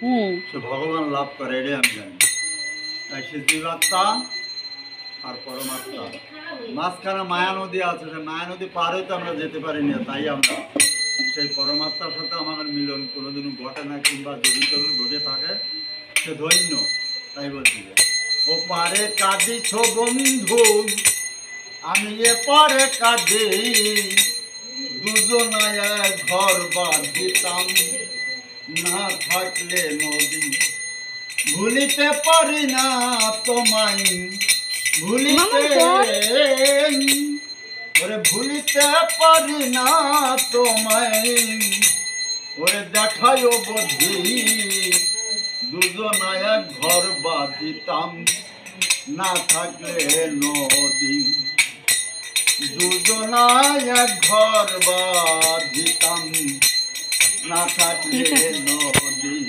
সে ভগবান লাভ করে, এটাই আমি জানি। তাই সে জীবাত্মা আর পরমাত্মা, মাঝখানে মায়া নদী আছে, সে মায়া নদী পার হইতে আমরা যেতে পারি না। তাই আমরা সেই পরমাত্মার সাথে আমাদের মিলন কোনোদিনও ঘটে না, কিংবা যদি কেউ ঘটে থাকে সে ধন্য। তাই বলছি যে ও পারে কাঁদিছ বন্ধু, আমি এ পারে কাঁদি, দুজনায় ঘর বাঁধিতাম, না থাকলে নদী। ভুলিতে পারি না তোমায়, ভুলিতে ওরে ভুলিতে পারি না তোমায়, ওরে দেখায় বধি, দুজনায় ঘর বাঁধিতাম, না থাকলে নদী। দুজনায় ঘর বাঁধিতাম, না থাকলে নদী।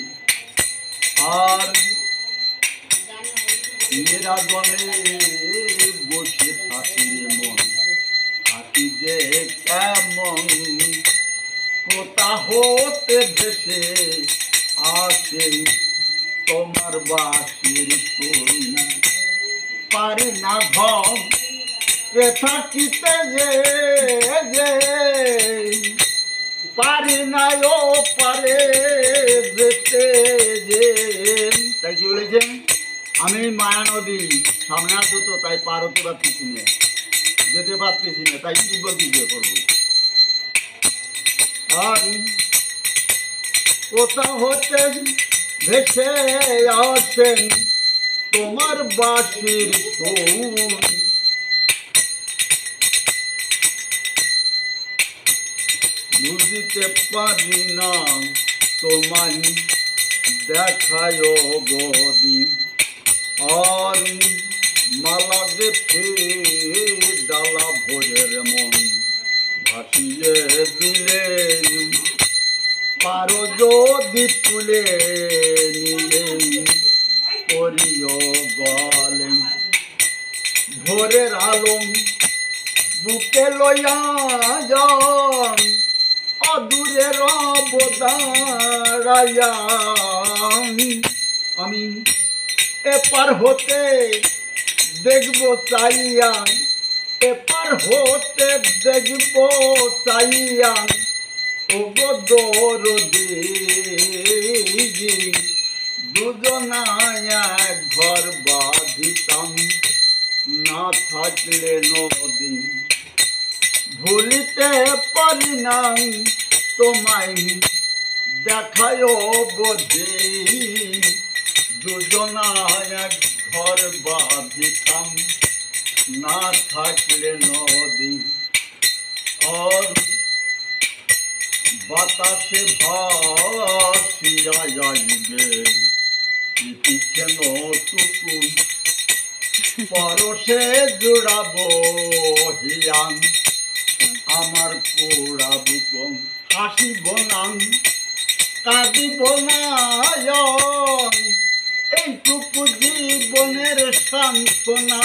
আর নিরাজনে বসে থাকি মন, থাকি যে কেমন, কোথা হতে ভেসে আসে তোমার বাঁশির সুর। পারি না ঘর এ থাকিতে যে, পারি না ও পারে যেতে যে। তাই কি বলেছেন, আমি মায়া নদী সামনে আসো তো, তাই পার হতে পারতেছি না, যেতে পারতেছি না, তাই কি বলছি যে করবো। আর কোথা হতে ভেসে আসেন তোমার বাঁশির সুর। বুঝিতে পারি না তোমায় দেখায় বদি, আর মালা গেছে ডালা ভোরের মন, ভাসিয়ে দিলে পারো যদি তুলে নিয়ে করিও বলে। ভোরের আলম বুকে লইয়া যান, অদূরের অবদারাইয়া, আমি এপার হতে দেখব চাইয়া, এপার হতে দেখব চাইয়া, ও গো দরদি, দুজনায় ঘর বাঁধিতাম, না থাকলে নদী। ভুলিতে পারি না তোমায় দেখায় বোঝে, দুজনায় ঘর বাঁধিতাম, না থাকলে নদী। আর বাতাসে ভাসিয়া যাইবে পিছে নটুকু, পরশে জুড়াবো হিয়াং আমার পোড়াবো কম। হাসিব না কাঁদিব না, এইটুকু জীবনের সান্ত্বনা।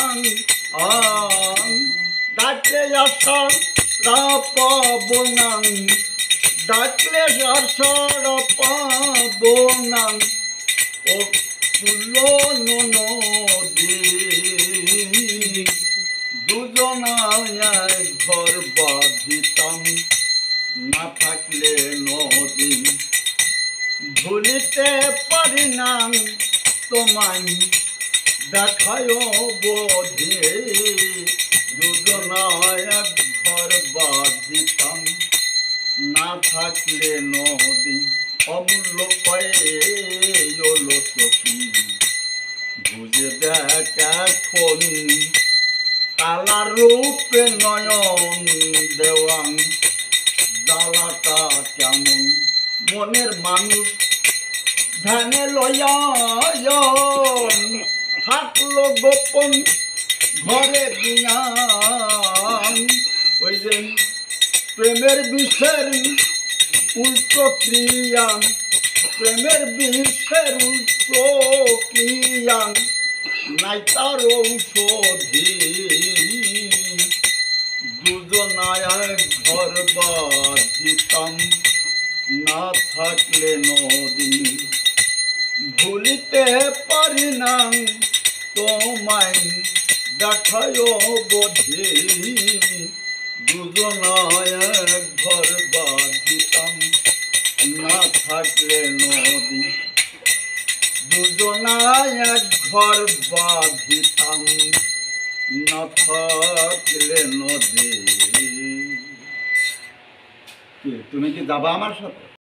ডাকলে আশা পাব না, ডাকলে আশার পাব না, ও তুলন নদী। দুজনায় ঘর বাঁধিতাম, না থাকলে নদী। ভুলিতে পারি না তোমায় দেখায় বোঝে, দুজনায় ঘর বাঁধিতাম, না থাকলে নদী। অমূল্য কয়ে ওলো সখী, বুঝে দেখ এখন কালা রূপে নয়ন দেওয়ান, জ্বালাটা কেমন মনের মানুষ ধ্যানে লয়া থাকলো গোপন ঘরে দিয়া। ওই যে প্রেমের বিষের উল্টো ক্রিয়া, প্রেমের বিষের উল্টো ক্রিয়া, নাই তার ঔষধি। দুজনায় ঘর বাঁধিতাম, না থাকলে নদী। থাকলে পারি না তোমায় দেখায় বোধে, দুজনায় এক ঘর বাঁধিতাম না থাকলে নদী, দুজনায় এক ঘর বাঁধিতাম না থাকলে নদী। তুমি কি যাবা আমার সাথে?